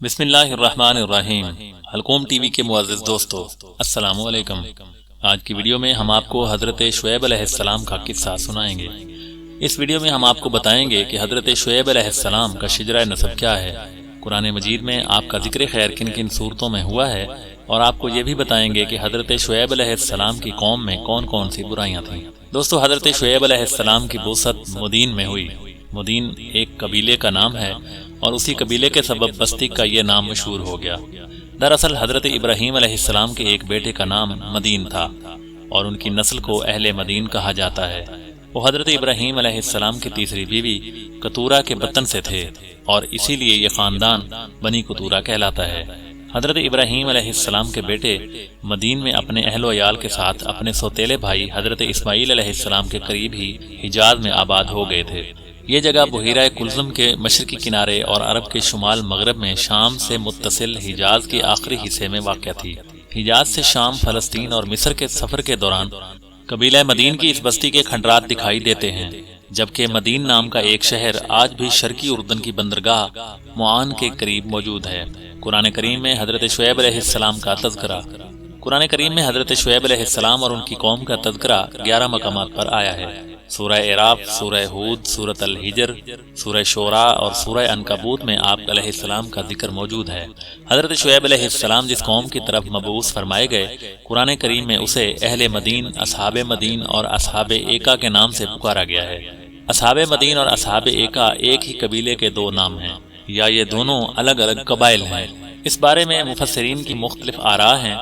بسم اللہ الرحمن الرحیم۔ حلقوم ٹی وی کے معزز دوستو، السلام علیکم۔ آج کی ویڈیو میں ہم آپ کو حضرت شعیب علیہ السلام کا قصہ سنائیں گے۔ اس ویڈیو میں ہم آپ کو بتائیں گے کہ حضرت شعیب علیہ السلام کا شجرہ نسب کیا ہے، قرآن مجید میں آپ کا ذکر خیر کن کن صورتوں میں ہوا ہے، اور آپ کو یہ بھی بتائیں گے کہ حضرت شعیب علیہ السلام کی قوم میں کون کون سی برائیاں تھیں۔ دوستو، حضرت شعیب علیہ السلام کی بعثت مدین میں ہوئی۔ مدین ایک قبیلے کا نام ہے اور اسی قبیلے کے سبب بستی کا یہ نام مشہور ہو گیا۔ دراصل حضرت ابراہیم علیہ السلام کے ایک بیٹے کا نام مدین تھا اور ان کی نسل کو اہل مدین کہا جاتا ہے۔ وہ حضرت ابراہیم علیہ السلام کی تیسری بیوی کتورہ کے بطن سے تھے اور اسی لیے یہ خاندان بنی کتورہ کہلاتا ہے۔ حضرت ابراہیم علیہ السلام کے بیٹے مدین میں اپنے اہل و عیال کے ساتھ اپنے سوتیلے بھائی حضرت اسماعیل علیہ السلام کے قریب ہی حجاز میں آباد ہو گئے تھے۔ یہ جگہ بحیرہ کلثم کے مشرقی کنارے اور عرب کے شمال مغرب میں شام سے متصل حجاز کے آخری حصے میں واقع تھی۔ حجاز سے شام، فلسطین اور مصر کے سفر کے دوران قبیلہ مدین کی اس بستی کے کھنڈرات دکھائی دیتے ہیں، جبکہ مدین نام کا ایک شہر آج بھی شرقی اردن کی بندرگاہ معان کے قریب موجود ہے۔ قرآن کریم میں حضرت شعیب علیہ السلام کا تذکرہ قرآن کریم میں حضرت شعیب علیہ السلام اور ان کی قوم کا تذکرہ 11 مقامات پر آیا ہے۔ سورہ اعراف، سورہ ہود، سورۃ الحجر، سورہ شعراء اور سورہ عنکبوت میں آپ علیہ السلام کا ذکر موجود ہے۔ حضرت شعیب علیہ السلام جس قوم کی طرف مبعوث فرمائے گئے، قرآن کریم میں اسے اہل مدین، اصحاب مدین اور اصحاب ایکا کے نام سے پکارا گیا ہے۔ اصحاب مدین اور اصحاب ایکا ایک ہی قبیلے کے دو نام ہیں یا یہ دونوں الگ الگ قبائل ہیں؟ اس بارے میں مفسرین کی مختلف آراء ہیں۔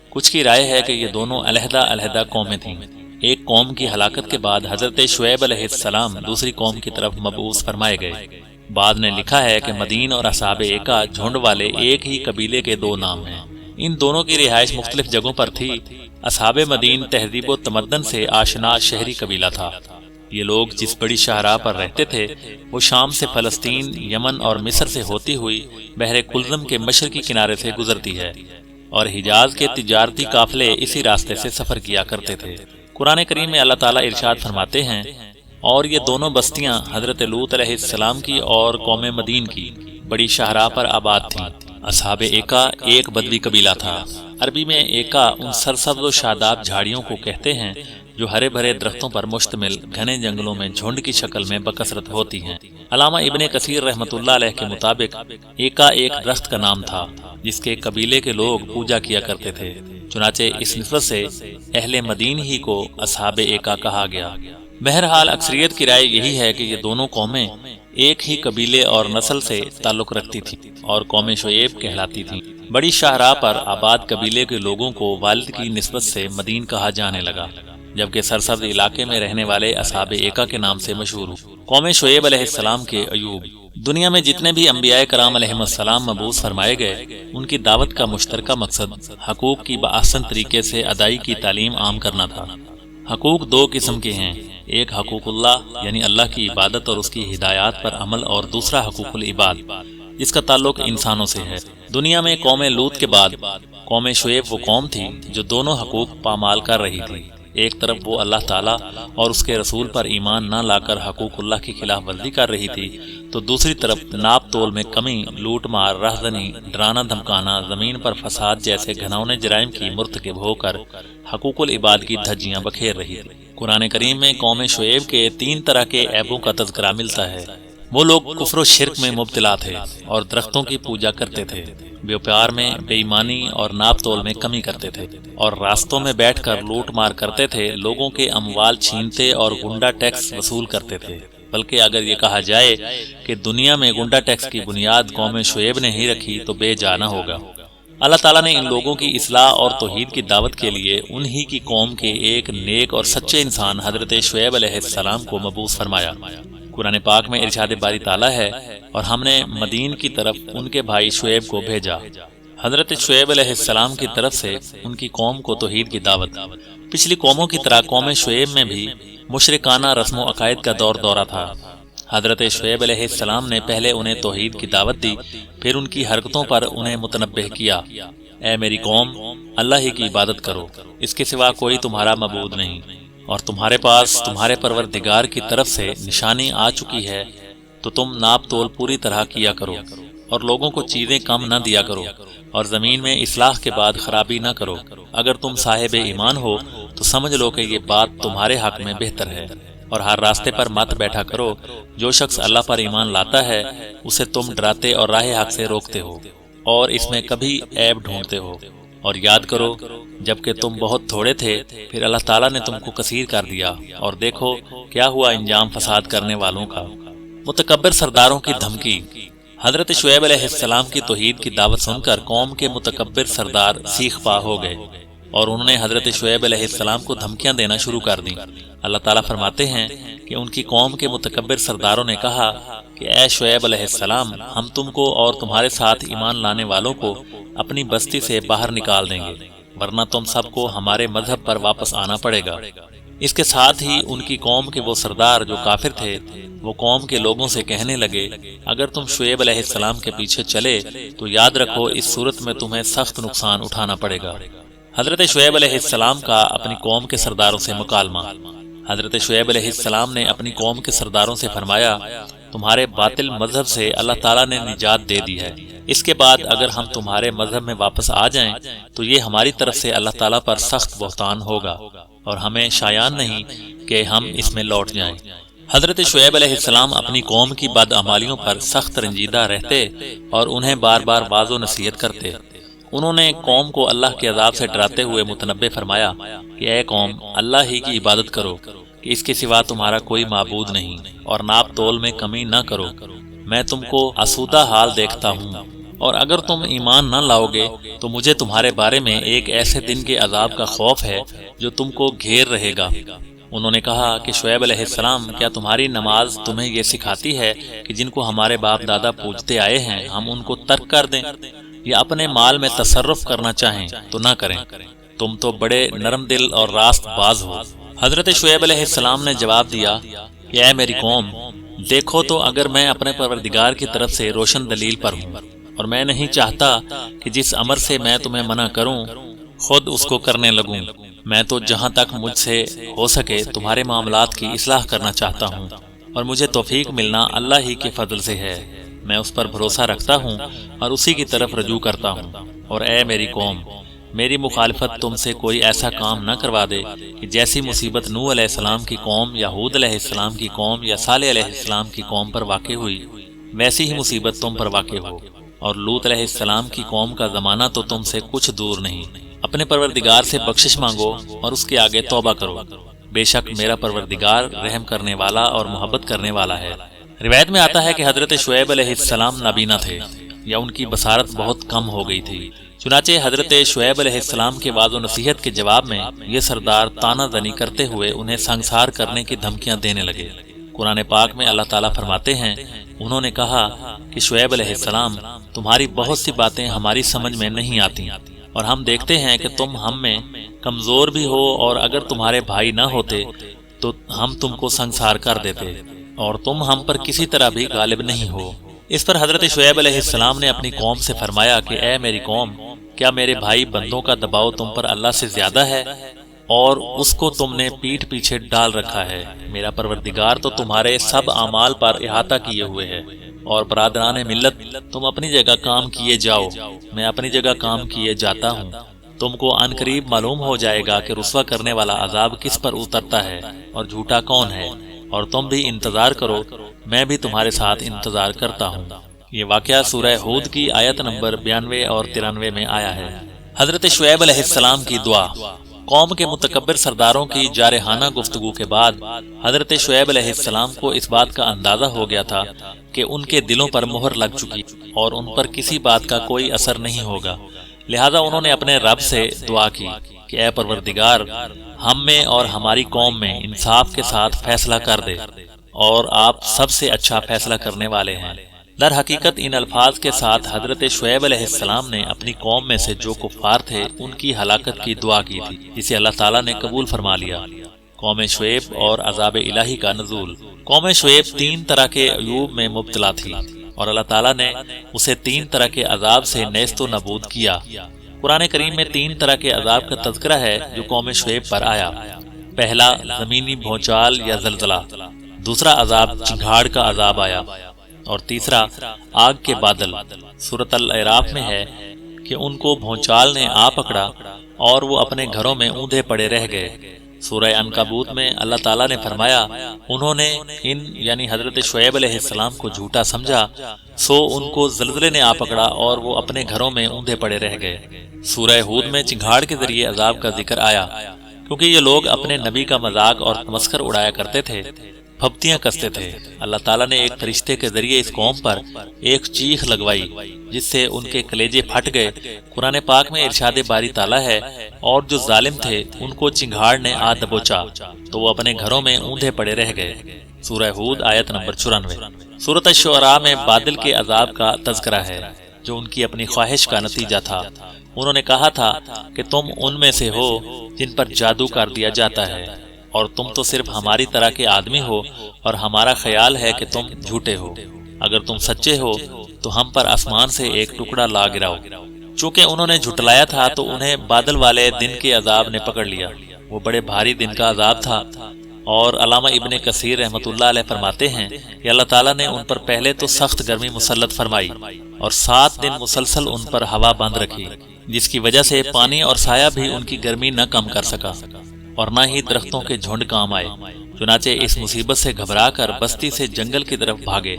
کچھ کی رائے ہے کہ یہ دونوں علیحدہ علیحدہ قومیں تھیں۔ ایک قوم کی ہلاکت کے بعد حضرت شعیب علیہ السلام دوسری قوم کی طرف مبعوث فرمائے گئے۔ بعد نے لکھا ہے کہ مدین اور اصحاب ایکا جھنڈ والے ایک ہی قبیلے کے دو نام ہیں۔ ان دونوں کی رہائش مختلف جگہوں پر تھی۔ اصحاب مدین تہذیب و تمدن سے آشنا شہری قبیلہ تھا۔ یہ لوگ جس بڑی شاہراہ پر رہتے تھے وہ شام سے فلسطین، یمن اور مصر سے ہوتی ہوئی بحر کلثم کے مشرقی کنارے سے گزرتی ہے، اور حجاز کے تجارتی قافلے اسی راستے سے سفر کیا کرتے تھے۔ قرآن کریم میں اللہ تعالیٰ ارشاد فرماتے ہیں، اور یہ دونوں بستیاں حضرت لوط علیہ السلام کی اور قوم مدین کی بڑی شاہراہ پر آباد تھیں۔ اصحاب ایکا ایک بدوی قبیلہ تھا۔ عربی میں ایکا ان سرسبز و شاداب جھاڑیوں کو کہتے ہیں جو ہرے بھرے درختوں پر مشتمل گھنے جنگلوں میں جھنڈ کی شکل میں بکثرت ہوتی ہیں۔ علامہ ابن کثیر رحمۃ اللہ علیہ کے مطابق ایکا ایک درخت کا نام تھا جس کے قبیلے کے لوگ پوجا کیا کرتے تھے، چنانچہ اس نسبت سے اہل مدین ہی کو اصحاب ایکا کہا گیا۔ بہرحال اکثریت کی رائے یہی ہے کہ یہ دونوں قومیں ایک ہی قبیلے اور نسل سے تعلق رکھتی تھیں اور قوم شعیب کہلاتی تھیں۔ بڑی شاہراہ پر آباد قبیلے کے لوگوں کو والد کی نسبت سے مدین کہا جانے لگا، جبکہ سرسبز علاقے میں رہنے والے اصحاب ایکا کے نام سے مشہور ہو۔ قوم شعیب علیہ السلام کے ایوب۔ دنیا میں جتنے بھی انبیاء کرام علیہ السلام مبعوث فرمائے گئے، ان کی دعوت کا مشترکہ مقصد حقوق کی بآسن طریقے سے ادائی کی تعلیم عام کرنا تھا۔ حقوق دو قسم کے ہیں، ایک حقوق اللہ یعنی اللہ کی عبادت اور اس کی ہدایات پر عمل، اور دوسرا حقوق العباد جس کا تعلق انسانوں سے ہے۔ دنیا میں قوم لوط کے بعد قوم شعیب وہ قوم تھی جو دونوں حقوق پامال کر رہی تھی۔ ایک طرف وہ اللہ تعالیٰ اور اس کے رسول پر ایمان نہ لا کر حقوق اللہ کی خلاف ورزی کر رہی تھی، تو دوسری طرف ناپ تول میں کمی، لوٹ مار، رہزنی، ڈرانا دھمکانا، زمین پر فساد جیسے گھناؤنے جرائم کی مرتکب ہو کر حقوق العباد کی دھجیاں بکھیر رہی تھی۔ قرآن کریم میں قوم شعیب کے 3 طرح کے عیبوں کا تذکرہ ملتا ہے۔ وہ لوگ کفر و شرک میں مبتلا تھے اور درختوں کی پوجا کرتے تھے، بیوپیار میں بے ایمانی اور ناپ تول میں کمی کرتے تھے، اور راستوں میں بیٹھ کر لوٹ مار کرتے تھے، لوگوں کے اموال چھینتے اور گنڈا ٹیکس وصول کرتے تھے۔ بلکہ اگر یہ کہا جائے کہ دنیا میں گنڈا ٹیکس کی بنیاد قوم شعیب نے ہی رکھی تو بے جانا ہوگا۔ اللہ تعالیٰ نے ان لوگوں کی اصلاح اور توحید کی دعوت کے لیے انہی کی قوم کے ایک نیک اور سچے انسان حضرت شعیب علیہ السلام کو مبعوث فرمایا۔ قرآن پاک میں ارشاد باری تعالیٰ ہے، اور ہم نے مدین کی طرف ان کے بھائی شعیب کو بھیجا۔ حضرت شعیب علیہ السلام کی طرف سے ان کی قوم کو توحید کی دعوت۔ پچھلی قوموں کی طرح قوم شعیب میں بھی مشرکانہ رسم و عقائد کا دورہ تھا۔ حضرت شعیب علیہ السلام نے پہلے انہیں توحید کی دعوت دی، پھر ان کی حرکتوں پر انہیں متنبہ کیا، اے میری قوم، اللہ ہی کی عبادت کرو، اس کے سوا کوئی تمہارا معبود نہیں، اور تمہارے پاس تمہارے پروردگار کی طرف سے نشانی آ چکی ہے، تو تم ناپ تول پوری طرح کیا کرو۔ اور لوگوں کو چیزیں کم نہ دیا کرو، اور زمین میں اصلاح کے بعد خرابی نہ کرو۔ اگر تم صاحب ایمان ہو تو سمجھ لو کہ یہ بات تمہارے حق میں بہتر ہے، اور ہر راستے پر مت بیٹھا کرو۔ جو شخص اللہ پر ایمان لاتا ہے اسے تم ڈراتے اور راہ حق سے روکتے ہو، اور اس میں کبھی عیب ڈھونڈتے ہو۔ اور یاد کرو جبکہ تم بہت تھوڑے تھے پھر اللہ تعالیٰ نے تم کو کثیر کر دیا، اور دیکھو کیا ہوا انجام فساد کرنے والوں کا۔ متکبر سرداروں کی دھمکی۔ حضرت شعیب علیہ السلام کی توحید کی دعوت سن کر قوم کے متکبر سردار سیخ پا ہو گئے، اور انہوں نے حضرت شعیب علیہ السلام کو دھمکیاں دینا شروع کر دیں۔ اللہ تعالیٰ فرماتے ہیں کہ ان کی قوم کے متکبر سرداروں نے کہا کہ اے شعیب علیہ السلام، ہم تم کو اور تمہارے ساتھ ایمان لانے والوں کو اپنی بستی سے باہر نکال دیں گے، ورنہ تم سب کو ہمارے مذہب پر واپس آنا پڑے گا۔ اس کے ساتھ ہی ان کی قوم کے وہ سردار جو کافر تھے وہ قوم کے لوگوں سے کہنے لگے اگر تم شعیب علیہ السلام کے پیچھے چلے تو یاد رکھو اس صورت میں تمہیں سخت نقصان اٹھانا پڑے گا۔ حضرت شعیب علیہ السلام کا اپنی قوم کے سرداروں سے مکالمہ۔ حضرت شعیب علیہ السلام نے اپنی قوم کے سرداروں سے فرمایا تمہارے باطل مذہب سے اللہ تعالیٰ نے نجات دے دی ہے، اس کے بعد اگر ہم تمہارے مذہب میں واپس آ جائیں تو یہ ہماری طرف سے اللہ تعالیٰ پر سخت بہتان ہوگا، اور ہمیں شایان نہیں کہ ہم اس میں لوٹ جائیں۔ حضرت شعیب علیہ السلام اپنی قوم کی بدعمالیوں پر سخت رنجیدہ رہتے اور انہیں بار بار واعظ و نصیحت کرتے۔ انہوں نے قوم کو اللہ کے عذاب سے ڈراتے ہوئے متنبہ فرمایا کہ اے قوم، اللہ ہی کی عبادت کرو کہ اس کے سوا تمہارا کوئی معبود نہیں، اور ناپ تول میں کمی نہ کرو، میں تم کو آسودہ حال دیکھتا ہوں، اور اگر تم ایمان نہ لاؤ گے تو مجھے تمہارے بارے میں ایک ایسے دن کے عذاب کا خوف ہے جو تم کو گھیر رہے گا۔ انہوں نے کہا کہ شعیب علیہ السلام، کیا تمہاری نماز تمہیں یہ سکھاتی ہے کہ جن کو ہمارے باپ دادا پوجتے آئے ہیں ہم ان کو ترک کر دیں، یا اپنے مال میں تصرف کرنا چاہیں تو نہ کریں؟ تم تو بڑے نرم دل اور راست باز ہو۔ حضرت شعیب علیہ السلام نے جواب دیا کہ اے میری قوم، دیکھو تو اگر میں اپنے پروردگار کی طرف سے روشن دلیل پر ہوں، اور میں نہیں چاہتا کہ جس امر سے میں تمہیں منع کروں خود اس کو کرنے لگوں۔ میں تو جہاں تک مجھ سے ہو سکے تمہارے معاملات کی اصلاح کرنا چاہتا ہوں، اور مجھے توفیق ملنا اللہ ہی کے فضل سے ہے۔ میں اس پر بھروسہ رکھتا ہوں اور اسی کی طرف رجوع کرتا ہوں۔ اور اے میری قوم، میری مخالفت تم سے کوئی ایسا کام نہ کروا دے کہ جیسی مصیبت نوح علیہ السلام کی قوم یا ہود علیہ السلام کی قوم یا صالح علیہ السلام کی قوم پر واقع ہوئی، ویسی ہی مصیبت تم پر واقع ہو۔ اور لوط علیہ السلام کی قوم کا زمانہ تو تم سے کچھ دور نہیں۔ اپنے پروردگار سے بخشش مانگو اور اس کے آگے توبہ کرو، بے شک میرا پروردگار رحم کرنے والا اور محبت کرنے والا ہے۔ روایت میں آتا ہے کہ حضرت شعیب علیہ السلام نابینا تھے، یا ان کی بصارت بہت کم ہو گئی تھی۔ چنانچہ حضرت شعیب علیہ السلام کے وعظ و نصیحت کے جواب میں یہ سردار تانا زنی کرتے ہوئے انہیں سنگسار کرنے کی دھمکیاں دینے لگے۔ قرآن پاک میں اللہ تعالیٰ فرماتے ہیں انہوں نے کہا کہ شعیب علیہ السلام، تمہاری بہت سی باتیں ہماری سمجھ میں نہیں آتی، اور ہم دیکھتے ہیں کہ تم ہم میں کمزور بھی ہو، اور اگر تمہارے بھائی نہ ہوتے تو ہم تم کو سنگسار کر دیتے، اور تم ہم پر کسی طرح بھی غالب نہیں ہو۔ اس پر حضرت شعیب علیہ السلام نے اپنی قوم سے فرمایا کہ اے میری قوم، کیا میرے بھائی بندوں کا دباؤ تم پر اللہ سے زیادہ ہے، اور اس کو تم نے پیٹھ پیچھے ڈال رکھا ہے؟ میرا پروردگار تو تمہارے سب اعمال پر احاطہ کیے ہوئے ہے۔ اور برادران ملت، تم اپنی جگہ کام کیے جاؤ، میں اپنی جگہ کام کیے جاتا ہوں۔ تم کو عن قریب معلوم ہو جائے گا کہ رسوا کرنے والا عذاب کس پر اترتا ہے اور جھوٹا کون ہے، اور تم بھی انتظار کرو، میں بھی تمہارے ساتھ انتظار کرتا ہوں۔ یہ واقعہ سورہ ہود کی آیت نمبر 92 اور 93 میں آیا ہے۔ حضرت شعیب علیہ السلام کی دعا۔ قوم کے متکبر سرداروں کی جارحانہ گفتگو کے بعد حضرت شعیب علیہ السلام کو اس بات کا اندازہ ہو گیا تھا کہ ان کے دلوں پر مہر لگ چکی اور ان پر کسی بات کا کوئی اثر نہیں ہوگا، لہذا انہوں نے اپنے رب سے دعا کی کہ اے پروردگار، ہم میں اور ہماری قوم میں انصاف کے ساتھ فیصلہ کر دے، اور آپ سب سے اچھا فیصلہ کرنے والے ہیں۔ در حقیقت ان الفاظ کے ساتھ حضرت شعیب علیہ السلام نے اپنی قوم میں سے جو کفار تھے ان کی ہلاکت کی دعا کی تھی، جسے اللہ تعالیٰ نے قبول فرما لیا۔ قوم شعیب اور عذاب الہی کا نزول۔ قوم شعیب 3 طرح کے عیوب میں مبتلا تھی، اور اللہ تعالیٰ نے اسے 3 طرح کے عذاب سے نیست و نابود کیا۔ قرآن کریم میں 3 طرح کے عذاب کا تذکرہ ہے جو قوم شعیب پر آیا۔ پہلا، زمینی بھونچال یا زلزلہ۔ دوسرا عذاب چنگھاڑ کا عذاب آیا۔ اور تیسرا آگ کے بادل۔ سورۃ الاعراف میں ہے کہ ان کو بھونچال نے آ پکڑا اور وہ اپنے گھروں میں اوندھے پڑے رہ گئے۔ سورہ عنکبوت میں اللہ تعالیٰ نے فرمایا انہوں نے ان یعنی حضرت شعیب علیہ السلام کو جھوٹا سمجھا سو ان کو زلزلے نے آ پکڑا اور وہ اپنے گھروں میں اوندھے پڑے رہ گئے۔ سورہ ہود میں چنگھاڑ کے ذریعے عذاب کا ذکر آیا کیونکہ یہ لوگ اپنے نبی کا مذاق اور تمسخر اڑایا کرتے تھے، پھپتیاں کستے تھے۔ اللہ تعالیٰ نے ایک فرشتے کے ذریعے اس قوم پر ایک چیخ لگوائی جس سے ان کے کلیجے پھٹ گئے۔ قرآن پاک میں ارشاد باری تعالیٰ ہے اور جو ظالم تھے ان کو چنگھاڑ نے آ دبوچا تو وہ اپنے گھروں میں اوندھے پڑے رہ گئے۔ سورہ ہود آیت نمبر 94۔ سورۃ الشعراء میں بادل کے عذاب کا تذکرہ ہے جو ان کی اپنی خواہش کا نتیجہ تھا۔ انہوں نے کہا تھا کہ تم ان میں سے ہو جن پر جادو کر دیا جاتا ہے اور تم تو صرف ہماری طرح کے آدمی ہو اور ہمارا خیال ہے کہ تم جھوٹے ہو۔ اگر تم سچے ہو تو ہم پر آسمان سے ایک ٹکڑا لا گراؤ۔ چونکہ انہوں نے جھٹلایا تھا تو انہیں بادل والے دن کے عذاب نے پکڑ لیا۔ وہ بڑے بھاری دن کا عذاب تھا، اور علامہ ابن کثیر رحمۃ اللہ علیہ فرماتے ہیں کہ اللہ تعالیٰ نے ان پر پہلے تو سخت گرمی مسلط فرمائی اور 7 دن مسلسل ان پر ہوا بند رکھی، جس کی وجہ سے پانی اور سایہ بھی ان کی گرمی نہ کم کر سکا اور نہ ہی درختوں کے جھنڈ کام آئے۔ چنانچہ اس مصیبت سے گھبرا کر بستی سے جنگل کی طرف بھاگے،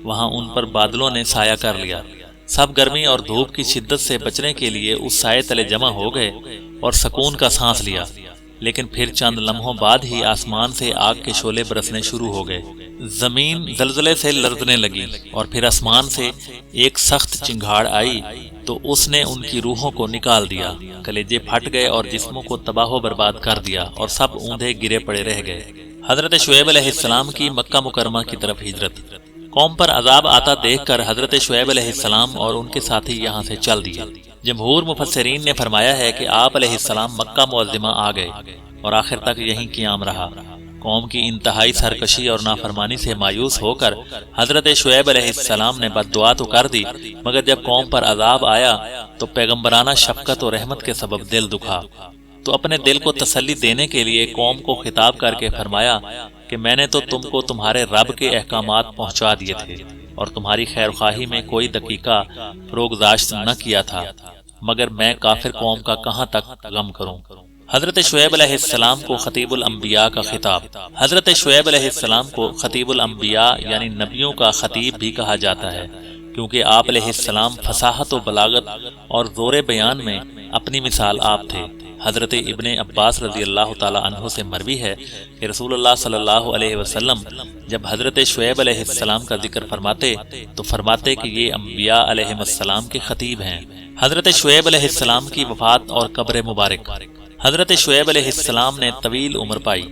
وہاں ان پر بادلوں نے سایہ کر لیا۔ سب گرمی اور دھوپ کی شدت سے بچنے کے لیے اس سائے تلے جمع ہو گئے اور سکون کا سانس لیا، لیکن پھر چند لمحوں بعد ہی آسمان سے آگ کے شعلے برسنے شروع ہو گئے۔ زمین زلزلے سے لرزنے لگی اور پھر آسمان سے ایک سخت چنگھاڑ آئی تو اس نے ان کی روحوں کو نکال دیا، کلیجے پھٹ گئے اور جسموں کو تباہ و برباد کر دیا اور سب اوندھے گرے پڑے رہ گئے۔ حضرت شعیب علیہ السلام کی مکہ مکرمہ کی طرف ہجرت۔ قوم پر عذاب آتا دیکھ کر حضرت شعیب علیہ السلام اور ان کے ساتھی یہاں سے چل دیے۔ جمہور مفسرین نے فرمایا ہے کہ آپ علیہ السلام مکہ معظمہ آ گئے اور آخر تک یہیں قیام رہا۔ قوم کی انتہائی سرکشی اور نافرمانی سے مایوس ہو کر حضرت شعیب علیہ السلام نے بد دعا تو کر دی، مگر جب قوم پر عذاب آیا تو پیغمبرانہ شفقت و رحمت کے سبب دل دکھا تو اپنے دل کو تسلی دینے کے لیے قوم کو خطاب کر کے فرمایا کہ میں نے تو تم کو تمہارے رب کے احکامات پہنچا دیے تھے اور تمہاری خیر خواہی میں کوئی دقیقہ فروگزاشت نہ کیا تھا، مگر میں کافر قوم کا کہاں تک غم کروں۔ حضرت شعیب علیہ السلام کو خطیب الانبیاء کا خطاب۔ حضرت شعیب علیہ السلام کو خطیب الانبیاء یعنی نبیوں کا خطیب بھی کہا جاتا ہے، کیونکہ آپ علیہ السلام فصاحت و بلاغت اور زور بیان میں اپنی مثال آپ تھے۔ حضرت ابن عباس رضی اللہ تعالی عنہ سے مروی ہے کہ رسول اللہ صلی اللہ علیہ وسلم جب حضرت شعیب علیہ السلام کا ذکر فرماتے تو فرماتے کہ یہ انبیاء علیہ السلام کے خطیب ہیں۔ حضرت شعیب علیہ السلام کی وفات اور قبر مبارک۔ حضرت شعیب علیہ السلام نے طویل عمر پائی۔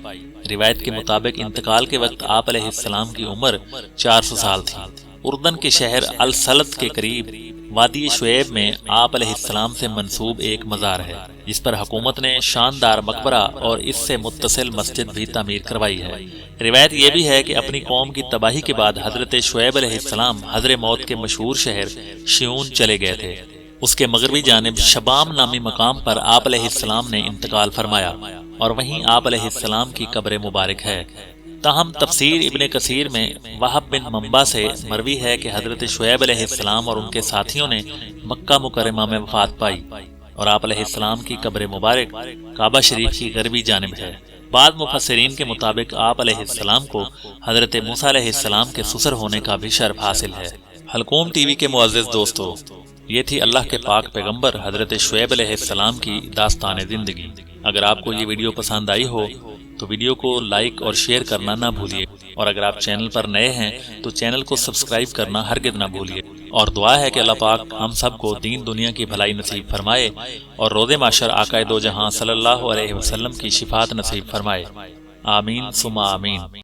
روایت کے مطابق انتقال کے وقت آپ علیہ السلام کی عمر 400 سال تھی۔ اردن کے شہر السلط کے قریب وادی شعیب میں آپ علیہ السلام سے منسوب ایک مزار ہے، جس پر حکومت نے شاندار مقبرہ اور اس سے متصل مسجد بھی تعمیر کروائی ہے۔ روایت یہ بھی ہے کہ اپنی قوم کی تباہی کے بعد حضرت شعیب علیہ السلام حضر موت کے مشہور شہر شیون چلے گئے تھے۔ اس کے مغربی جانب شبام نامی مقام پر آپ علیہ السلام نے انتقال فرمایا اور وہیں آپ علیہ السلام کی قبر مبارک ہے۔ تاہم تفسیر ابن کثیر میں وہب بن منبع سے مروی ہے کہ حضرت شعیب علیہ السلام اور ان کے ساتھیوں نے مکہ مکرمہ میں وفات پائی اور آپ علیہ السلام کی قبر مبارک کعبہ شریف کی غربی جانب ہے۔ بعض مفسرین کے مطابق آپ علیہ السلام کو حضرت موسیٰ علیہ السلام کے سسر ہونے کا بھی شرف حاصل ہے۔ حلقوم ٹی وی کے معزز دوستو، یہ تھی اللہ کے پاک پیغمبر حضرت شعیب علیہ السلام کی داستان زندگی۔ اگر آپ کو یہ ویڈیو پسند آئی ہو تو ویڈیو کو لائک اور شیئر کرنا نہ بھولیے، اور اگر آپ چینل پر نئے ہیں تو چینل کو سبسکرائب کرنا ہرگز نہ بھولیے، اور دعا ہے کہ اللہ پاک ہم سب کو دین دنیا کی بھلائی نصیب فرمائے اور روز محشر آقائے دو جہاں صلی اللہ علیہ وسلم کی شفاعت نصیب فرمائے۔ آمین ثم آمین۔